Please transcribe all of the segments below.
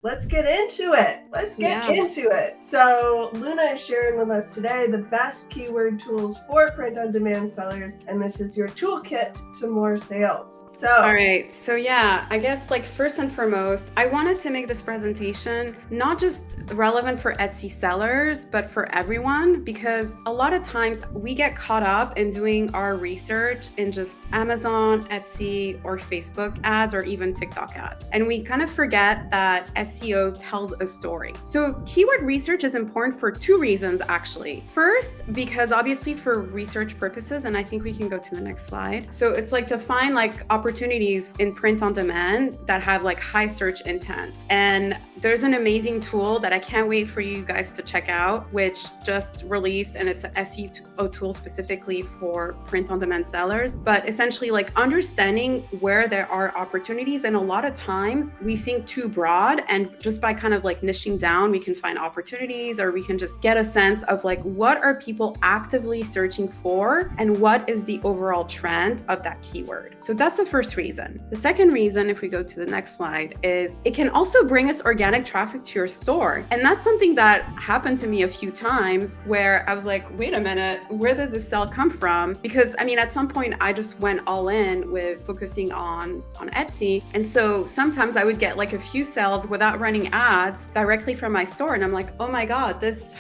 Let's get into it. So Luna is sharing with us today the best keyword tools for print-on-demand sellers, and this is your toolkit to more sales. All right. So yeah, I guess like first and foremost, I wanted to make this presentation not just relevant for Etsy sellers, but for everyone, because a lot of times we get caught up in doing our research in just Amazon, Etsy, or Facebook ads, or even TikTok ads. And we kind of forget that SEO tells a story. So keyword research is important for two reasons, actually. First, because obviously for research purposes, and I think we can go to the next slide. So it's like to find like opportunities in print on demand that have like high search intent. And there's an amazing tool that I can't wait for you guys to check out, which just released, and it's an SEO tool specifically for print on demand sellers. But essentially like understanding where there are opportunities. And a lot of times we think too broad, and just by kind of like niching down, we can find opportunities, or we can just get a sense of like, what are people actively searching for and what is the overall trend of that keyword. So that's the first reason. The second reason, if we go to the next slide, is it can also bring us organic traffic to your store. And that's something that happened to me a few times where I was like, wait a minute, where did this sale come from? Because I mean, at some point I just went all in with focusing on Etsy. And so sometimes I would get like a few sales without running ads directly from my store. And I'm like, oh my God, this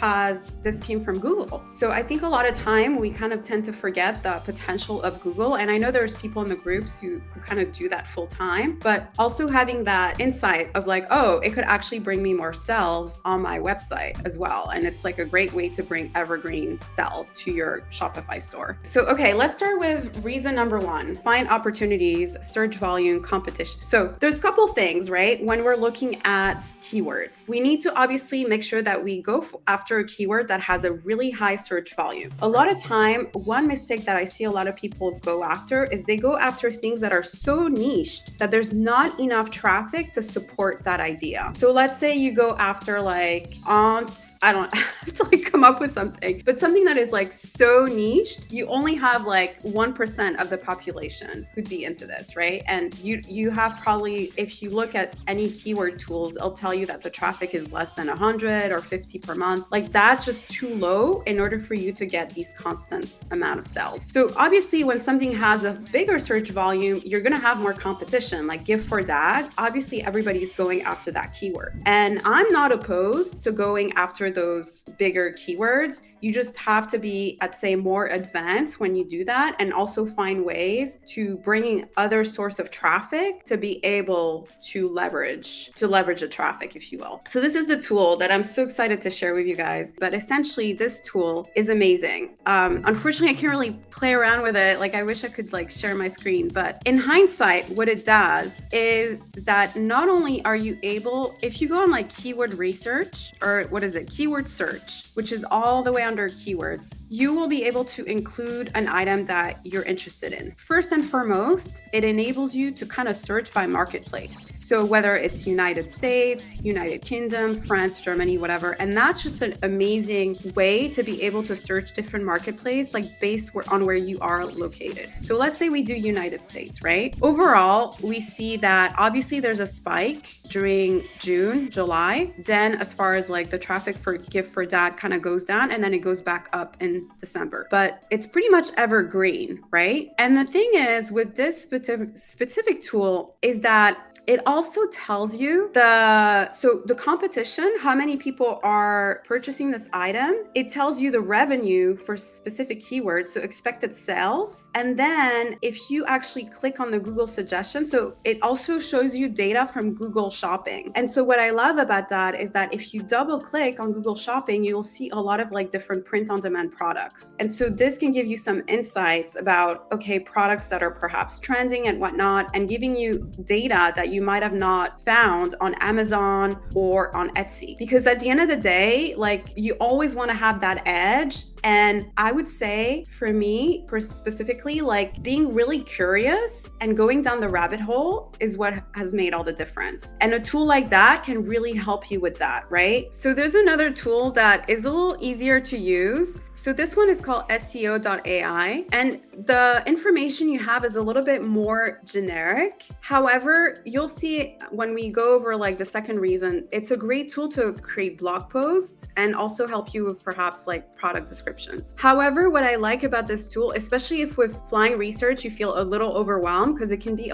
came from Google. So I think a lot of time we kind of tend to forget the potential of Google. And I know there's people in the groups who kind of do that full time, but also having that insight of like, oh, it could actually bring me more sales on my website as well. And it's like a great way to bring evergreen sales to your Shopify store. So, okay, let's start with reason number one, find opportunities, search volume, competition. So there's a couple things, right? When we're looking at keywords, we need to obviously make sure that we go after a keyword that has a really high search volume. A lot of time, one mistake that I see a lot of people go after is they go after things that are so niched that there's not enough traffic to support that idea. So let's say you go after like I have to like come up with something, but something that is like so niched, you only have like 1% of the population could be into this, right? And you have probably, if you look at any keyword tools, it'll tell you that the traffic is less than 100 or 50 per month. Like that's just too low in order for you to get these constant amount of sales. So obviously when something has a bigger search volume, you're going to have more competition, like gift for dad. Obviously everybody's going after that keyword. And I'm not opposed to going after those bigger keywords. You just have to be, I'd say, more advanced when you do that, and also find ways to bringing other source of traffic to be able to leverage the traffic, if you will. So this is the tool that I'm so excited to share with you guys. But essentially this tool is amazing. Unfortunately, I can't really play around with it. Like I wish I could like share my screen, but in hindsight, what it does is that not only are you able, if you go on like keyword research, or what is it? Keyword search, which is all the way under keywords, you will be able to include an item that you're interested in. First and foremost, it enables you to kind of search by marketplace. So whether it's United States, United Kingdom, France, Germany, whatever. And that's just an amazing way to be able to search different marketplaces, like based on where you are located. So let's say we do United States, right? Overall, we see that obviously there's a spike during June, July. Then as far as like the traffic for gift for dad kind of goes down, and then it goes back up in December. But it's pretty much evergreen, right? And the thing is with this specific tool is that it also tells you the competition, how many people are purchasing this item. It tells you the revenue for specific keywords, so expected sales. And then if you actually click on the Google suggestion, so it also shows you data from Google Shopping. And so what I love about that is that if you double click on Google Shopping, you'll see a lot of like different print on demand products. And so this can give you some insights about, okay, products that are perhaps trending and whatnot, and giving you data that you might have not found on Amazon or on Etsy. Because at the end of the day, like you always want to have that edge And I would say for me specifically, like being really curious and going down the rabbit hole is what has made all the difference. And a tool like that can really help you with that, right? So there's another tool that is a little easier to use. So this one is called SEO.ai, and the information you have is a little bit more generic. However, you'll see when we go over like the second reason, it's a great tool to create blog posts and also help you with perhaps like product descriptions. However, what I like about this tool, especially if with flying research, you feel a little overwhelmed, because it can be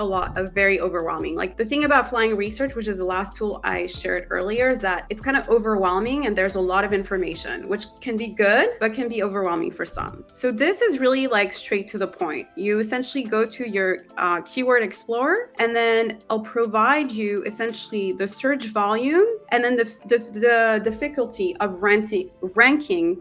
very overwhelming. Like the thing about flying research, which is the last tool I shared earlier, is that it's kind of overwhelming and there's a lot of information, which can be good, but can be overwhelming for some. So this is really like straight to the point. You essentially go to your keyword explorer, and then I'll provide you essentially the search volume and then the difficulty of ranking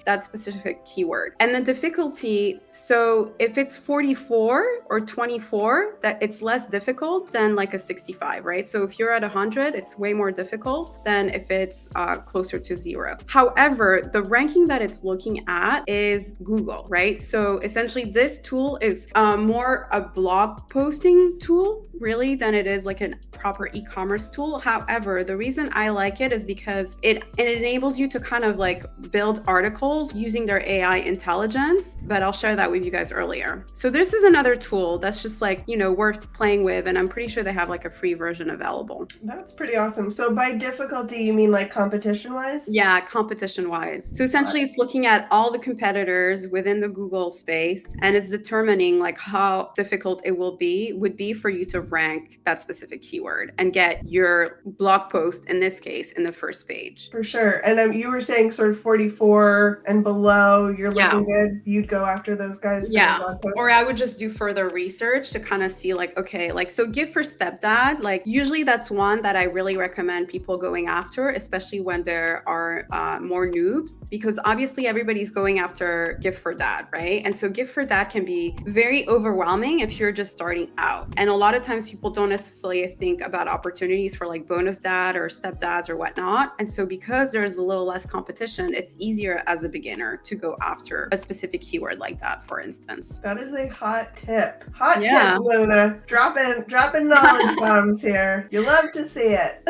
that specific keyword. And the difficulty, so if it's 44 or 24, that it's less difficult than like a 65, right? So if you're at 100, it's way more difficult than if it's closer to 0. However, the ranking that it's looking at is Google, right? So essentially this tool is more a blog posting tool really than it is like a proper e-commerce tool. However, the reason I like it is because it enables you to kind of like build articles using their AI intelligence, but I'll share that with you guys earlier. So this is another tool that's just like, you know, worth playing with, and I'm pretty sure they have like a free version available. That's pretty awesome. So by difficulty, you mean like competition-wise? Yeah, competition-wise. So essentially it's looking at all the competitors within the Google space, and it's determining like how difficult it would be for you to rank that specific keyword and get your blog post, in this case, in the first page. For sure. And you were saying sort of 44 and below, you're looking good. You'd go after those guys. Yeah. Or I would just do further research to kind of see like, okay, like, so Gift for Stepdad, like usually that's one that I really recommend people going after, especially when there are more noobs, because obviously everybody's going after Gift for Dad, right? And so Gift for Dad can be very overwhelming if you're just starting out. And a lot of times people don't necessarily think about opportunities for like bonus dad or stepdads or whatnot. And so because there's a little less competition, it's easier as a beginner to go after a specific keyword like that, for instance. That is a hot tip. Tip, Luna. Dropping knowledge bombs here. You love to see it.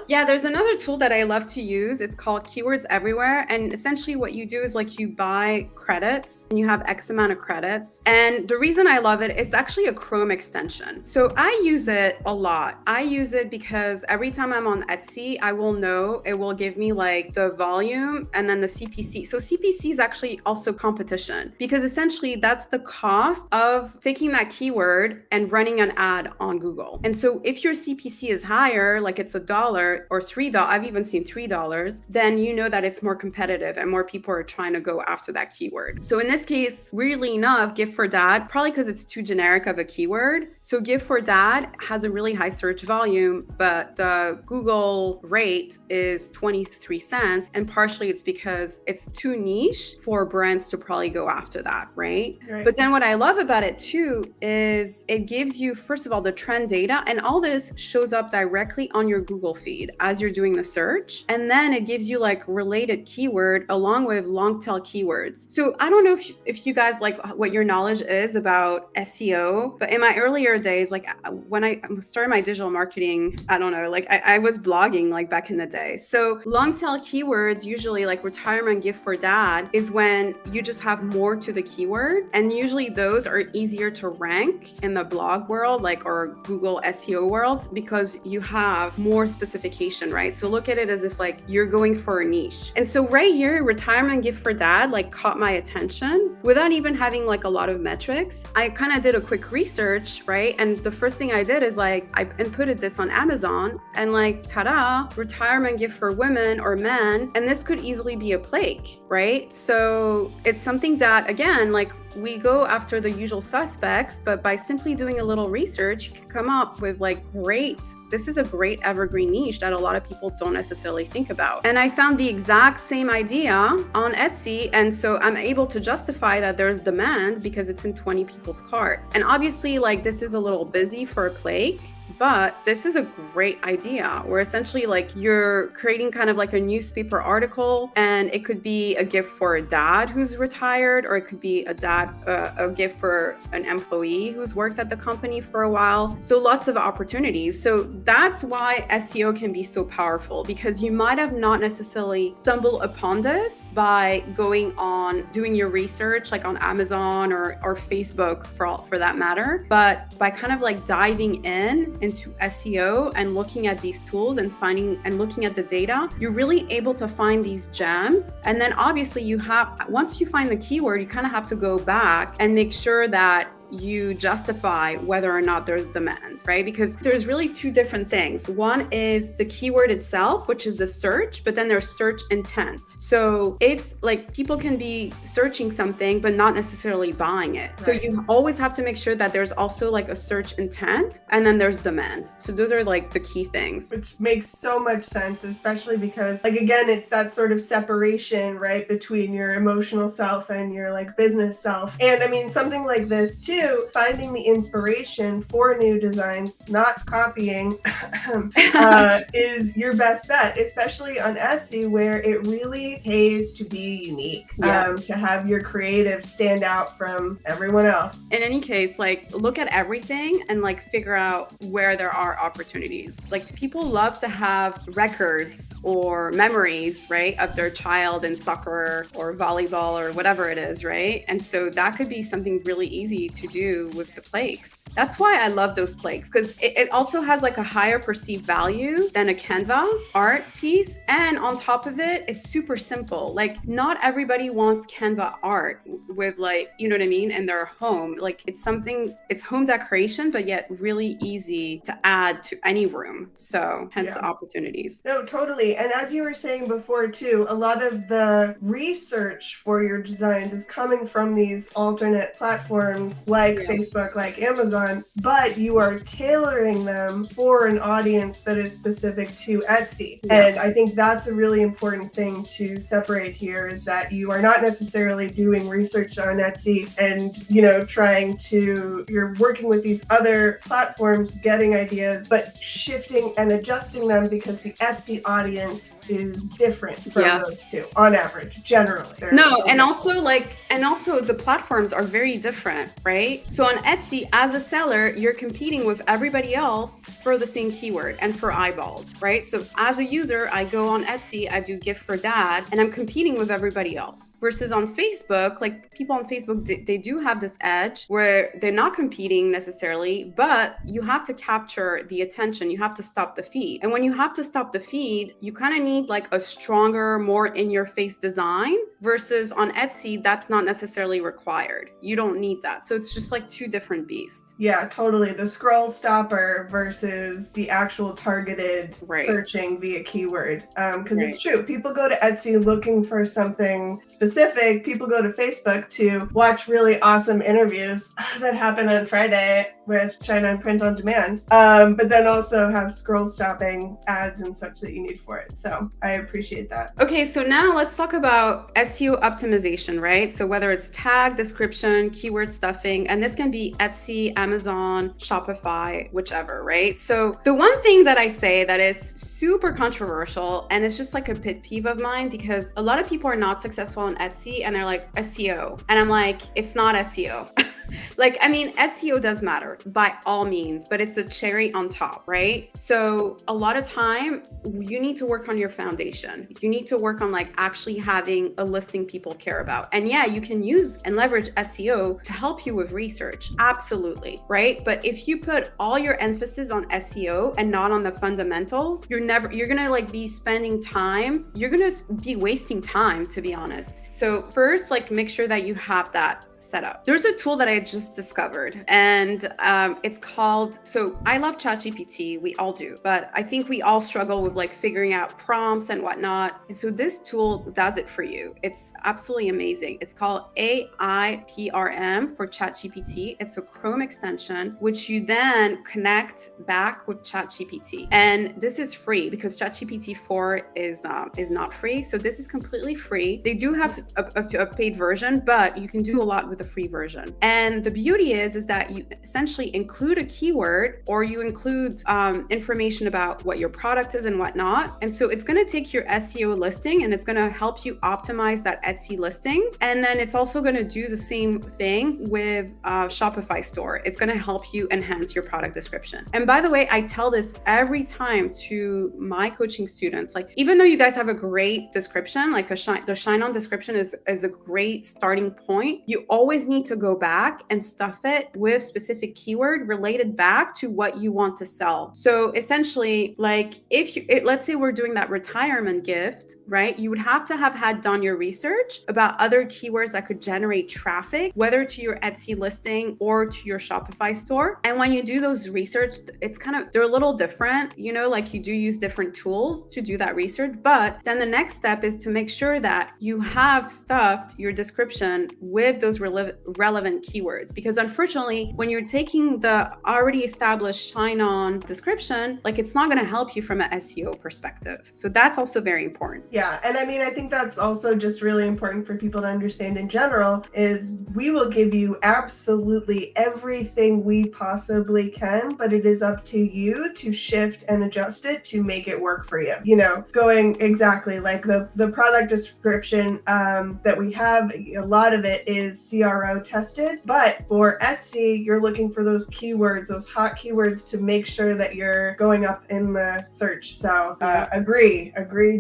Yeah, there's another tool that I love to use. It's called Keywords Everywhere. And essentially what you do is like you buy credits and you have X amount of credits. And the reason I love it, it's actually a Chrome extension. So I use it a lot. I use it because every time I'm on Etsy, I will know it will give me like the volume and then the CPC. So CPC is actually also competition, because essentially that's the cost of taking that keyword and running an ad on Google. And so if your CPC is higher, like it's $1 or $3, I've even seen $3, then you know that it's more competitive and more people are trying to go after that keyword. So in this case, weirdly enough, Gift for Dad, probably because it's too generic of a keyword. So Gift for Dad has a really high search volume, but the Google rate is 23 cents. And partially it's because it's too niche for brands to probably go after that, right? But then what I love about it too is it gives you, first of all, the trend data, and all this shows up directly on your Google feed as you're doing the search. And then it gives you like related keyword along with long tail keywords. So I don't know if you guys like what your knowledge is about SEO, but in my earlier days, like when I started my digital marketing, I don't know, like I was blogging like back in the day. So long tail keywords, usually like retirement gift for dad, is when you just have more to the keyword. And usually those are easier to rank in the blog world, like, or Google SEO world, because you have more specification, right? So look at it as if like you're going for a niche. And so right here, retirement gift for dad, like caught my attention without even having like a lot of metrics. I kind of did a quick research, right? And the first thing I did is like, I inputted this on Amazon and like, ta-da, retirement gift for women or men. And this could easily be a plague, right? So it's something that, again, like we go after the usual suspects, but by simply doing a little research, you can come up with like, this is a great evergreen niche that a lot of people don't necessarily think about. And I found the exact same idea on Etsy. And so I'm able to justify that there's demand because it's in 20 people's cart. And obviously like this is a little busy for a plague, but this is a great idea where essentially like you're creating kind of like a newspaper article, and it could be a gift for a dad who's retired, or it could be a gift for an employee who's worked at the company for a while. So lots of opportunities. So that's why SEO can be so powerful, because you might have not necessarily stumbled upon this by going on doing your research like on Amazon or Facebook for that matter, but by kind of like diving into SEO and looking at these tools and looking at the data, you're really able to find these gems. And then obviously once you find the keyword, you kind of have to go back and make sure that you justify whether or not there's demand, right? Because there's really two different things. One is the keyword itself, which is the search, but then there's search intent. So if like people can be searching something, but not necessarily buying it. Right. So you always have to make sure that there's also like a search intent, and then there's demand. So those are like the key things. Which makes so much sense, especially because like, again, it's that sort of separation, right? Between your emotional self and your like business self. And I mean, something like this too, finding the inspiration for new designs, not copying, is your best bet, especially on Etsy, where it really pays to be unique, to have your creative stand out from everyone else. In any case, like look at everything and like figure out where there are opportunities. Like people love to have records or memories, right, of their child in soccer or volleyball or whatever it is, right? And so that could be something really easy to do with the plaques. That's why I love those plaques, because it also has like a higher perceived value than a Canva art piece. And on top of it, it's super simple. Like not everybody wants Canva art with like, you know what I mean, in their home. Like it's home decoration, but yet really easy to add to any room. So hence the opportunities. No, totally. And as you were saying before too, a lot of the research for your designs is coming from these alternate platforms like Facebook, like Amazon, but you are tailoring them for an audience that is specific to Etsy. And I think that's a really important thing to separate here, is that you are not necessarily doing research on Etsy and, you're working with these other platforms, getting ideas, but shifting and adjusting them because the Etsy audience is different from those two on average, generally. And also the platforms are very different, right? So on Etsy, as a seller, you're competing with everybody else for the same keyword and for eyeballs, right? So as a user, I go on Etsy, I do gift for dad, and I'm competing with everybody else. Versus on Facebook, like people on Facebook, they do have this edge where they're not competing necessarily, but you have to capture the attention. You have to stop the feed. And when you have to stop the feed, you kind of need like a stronger, more in-your-face design, versus on Etsy, that's not necessarily required. You don't need that. So it's just like two different beasts. Yeah, totally. The scroll stopper versus the actual targeted searching via keyword. Because it's true. People go to Etsy looking for something specific. People go to Facebook to watch really awesome interviews that happen on Friday with ShineOn print on demand. But then also have scroll stopping ads and such that you need for it. So I appreciate that. Okay, so now let's talk about SEO optimization, right? So whether it's tag, description, keyword stuffing, and this can be Etsy, Amazon, Shopify, whichever, right? So the one thing that I say that is super controversial, and it's just like a pet peeve of mine, because a lot of people are not successful on Etsy and they're like, SEO. And I'm like, it's not SEO. Like, I mean, SEO does matter by all means, but it's the cherry on top, right? So a lot of time you need to work on your foundation. You need to work on like actually having a listing people care about. And yeah, you can use and leverage SEO to help you with research. Absolutely, right? But if you put all your emphasis on SEO and not on the fundamentals, you're gonna like be spending time. You're gonna be wasting time, to be honest. So first, like make sure that you have that set up. There's a tool that I just discovered, and it's called, so I love ChatGPT, we all do, but I think we all struggle with like figuring out prompts and whatnot. And so this tool does it for you. It's absolutely amazing. It's called AIPRM for ChatGPT. It's a Chrome extension, which you then connect back with ChatGPT. And this is free because ChatGPT 4 is not free. So this is completely free. They do have a paid version, but you can do a lot with the free version. And the beauty is that you essentially include a keyword, or you include information about what your product is and whatnot. And so it's going to take your SEO listing and it's going to help you optimize that Etsy listing. And then it's also going to do the same thing with Shopify store. It's going to help you enhance your product description. And by the way, I tell this every time to my coaching students, like, even though you guys have a great description, like the ShineOn description is a great starting point, you always need to go back and stuff it with specific keyword related back to what you want to sell. So essentially, like, let's say we're doing that retirement gift, right? You would have to have had done your research about other keywords that could generate traffic, whether to your Etsy listing or to your Shopify store. And when you do those research, they're a little different, like you do use different tools to do that research. But then the next step is to make sure that you have stuffed your description with those relevant keywords. Because unfortunately, when you're taking the already established ShineOn description, like, it's not going to help you from an SEO perspective. So that's also very important. Yeah. And I mean, I think that's also just really important for people to understand in general, is we will give you absolutely everything we possibly can, but it is up to you to shift and adjust it to make it work for you. Going exactly like the product description that we have, a lot of it is CRO tested, but for Etsy, you're looking for those keywords, those hot keywords, to make sure that you're going up in the search. So agree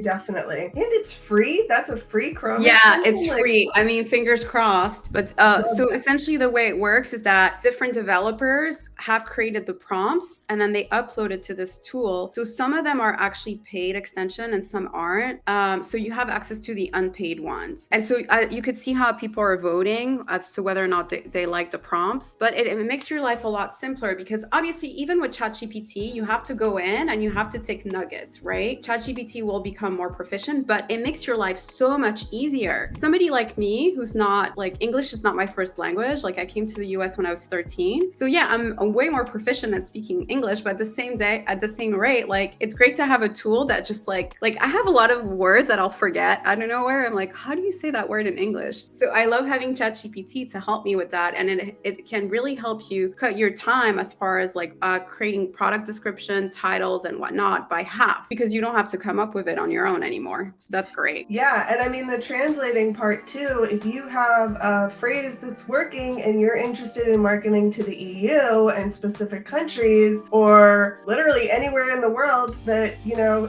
definitely. And it's free. That's a free Chrome. Yeah, it's free. I mean, fingers crossed. But so essentially the way it works is that different developers have created the prompts and then they upload it to this tool. So some of them are actually paid extension and some aren't. So you have access to the unpaid ones. And so you could see how people are voting as to whether or not they like the prompts. But it makes your life a lot simpler, because obviously even with ChatGPT, you have to go in and you have to take nuggets, right? ChatGPT will become more proficient, but it makes your life so much easier. Somebody like me, who's not, like, English is not my first language. Like, I came to the US when I was 13. So yeah, I'm way more proficient at speaking English, but at the same rate, like, it's great to have a tool that just like I have a lot of words that I'll forget out of nowhere. I'm like, how do you say that word in English? So I love having ChatGPT to help me with that. And it can really help you cut your time as far as like creating product description, titles and whatnot by half, because you don't have to come up with it on your own anymore. So that's great. Yeah. And I mean, the translating part too, if you have a phrase that's working and you're interested in marketing to the EU and specific countries, or literally anywhere in the world that,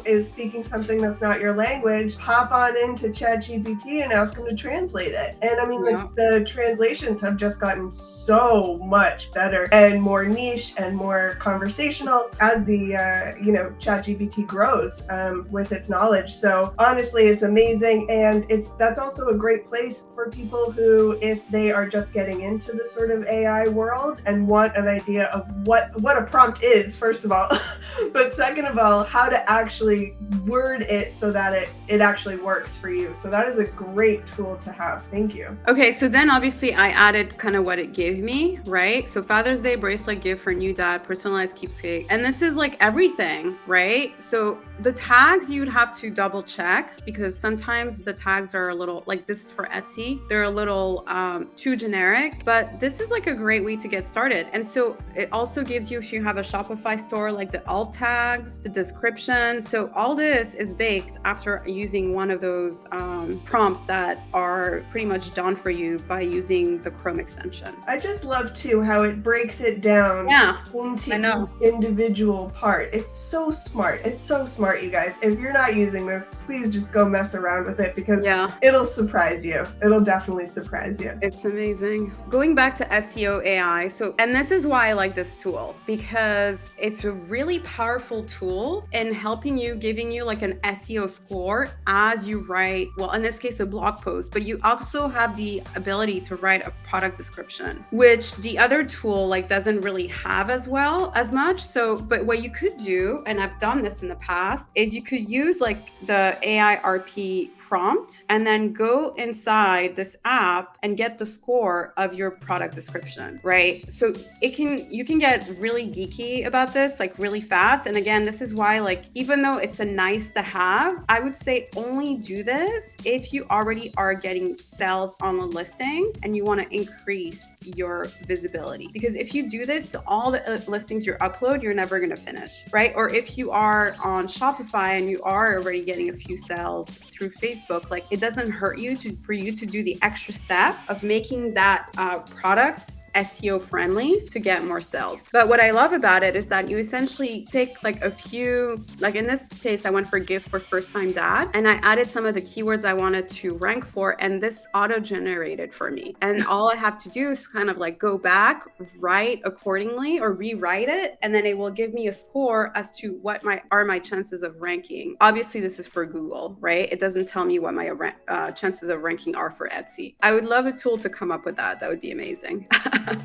is speaking something that's not your language, hop on into ChatGPT and ask them to translate it. And I mean, the translations have just gotten so much better and more niche and more conversational as the, ChatGPT grows with its knowledge. So honestly, it's amazing. And that's also a great place for people who, if they are just getting into the sort of AI world and want an idea of what a prompt is, first of all, but second of all, how to actually word it so that it actually works for you. So that is a great tool to have. Thank you. Okay, so then obviously I added kind of what it gave me, right? So Father's Day bracelet gift for new dad, personalized keepsake. And this is like everything, right? So the tags you'd have to double check, because sometimes the tags are a little, like, this is for Etsy, they're a little too generic, but this is like a great way to get started. And so it also gives you, if you have a Shopify store, like the alt tags, the description. So all this is baked after using one of those prompts that are pretty much done for you by using the Chrome extension. I just love too how it breaks it down into individual part. It's so smart. It's so smart, you guys. If you're not using this, please just go mess around with it, because it'll surprise you. It'll definitely surprise you. It's amazing. Going back to SEO AI. And this is why I like this tool, because it's a really powerful tool in helping you, giving you like an SEO score as you write, well, in this case, a blog post, but you also have the ability to write a product description, which the other tool doesn't really have as much. So, but what you could do, and I've done this in the past, fast is you could use like the AI RP prompt and then go inside this app and get the score of your product description, right? So you can get really geeky about this like really fast. And again, this is why like even though it's a nice to have, I would say only do this if you already are getting sales on the listing and you want to increase your visibility. Because if you do this to all the listings you upload, you're never going to finish, right? Or if you are on Shopify and you are already getting a few sales through Facebook, like it doesn't hurt you for you to do the extra step of making that product SEO friendly to get more sales. But what I love about it is that you essentially pick like a few, like in this case, I went for gift for first time dad, and I added some of the keywords I wanted to rank for, and this auto generated for me. And all I have to do is kind of like go back, write accordingly or rewrite it, and then it will give me a score as to what are my chances of ranking. Obviously, this is for Google, right? It doesn't tell me what my chances of ranking are for Etsy. I would love a tool to come up with that. That would be amazing.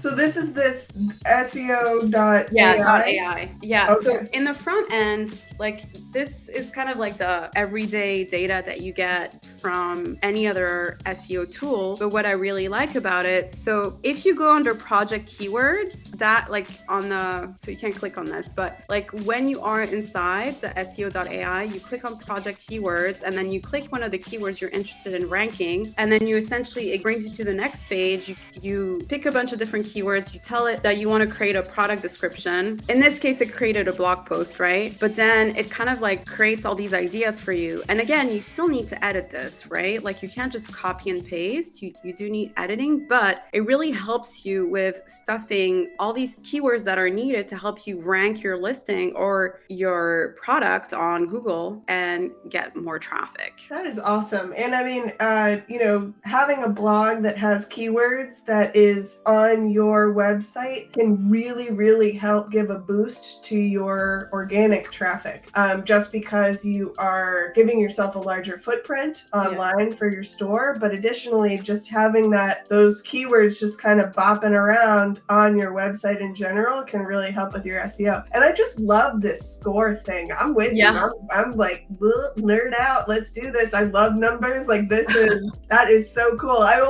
So this is this SEO.ai? Yeah, .ai. Yeah. Okay. So in the front end, like this is kind of like the everyday data that you get from any other SEO tool. But what I really like about it, so if you go under project keywords, that like so you can't click on this, but like when you are inside the SEO.ai, you click on project keywords and then you click one of the keywords you're interested in ranking. And then it brings you to the next page. You pick a bunch of different keywords, you tell it that you want to create a product description. In this case, it created a blog post, right? But then it kind of like creates all these ideas for you. And again, you still need to edit this, right? Like you can't just copy and paste. You do need editing, but it really helps you with stuffing all these keywords that are needed to help you rank your listing or your product on Google and get more traffic. That is awesome. And I mean, having a blog that has keywords that is on your website can really, really help give a boost to your organic traffic. Just because you are giving yourself a larger footprint online for your store, but additionally, just having those keywords just kind of bopping around on your website in general can really help with your SEO. And I just love this score thing. I'm with you. I'm like, nerd out. Let's do this. I love numbers. Like that is so cool. I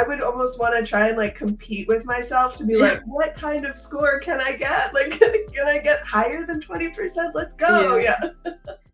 would almost want to try and like compete with myself to be like, what kind of score can I get? Like, can I get higher than 20%? Let's go. Yeah.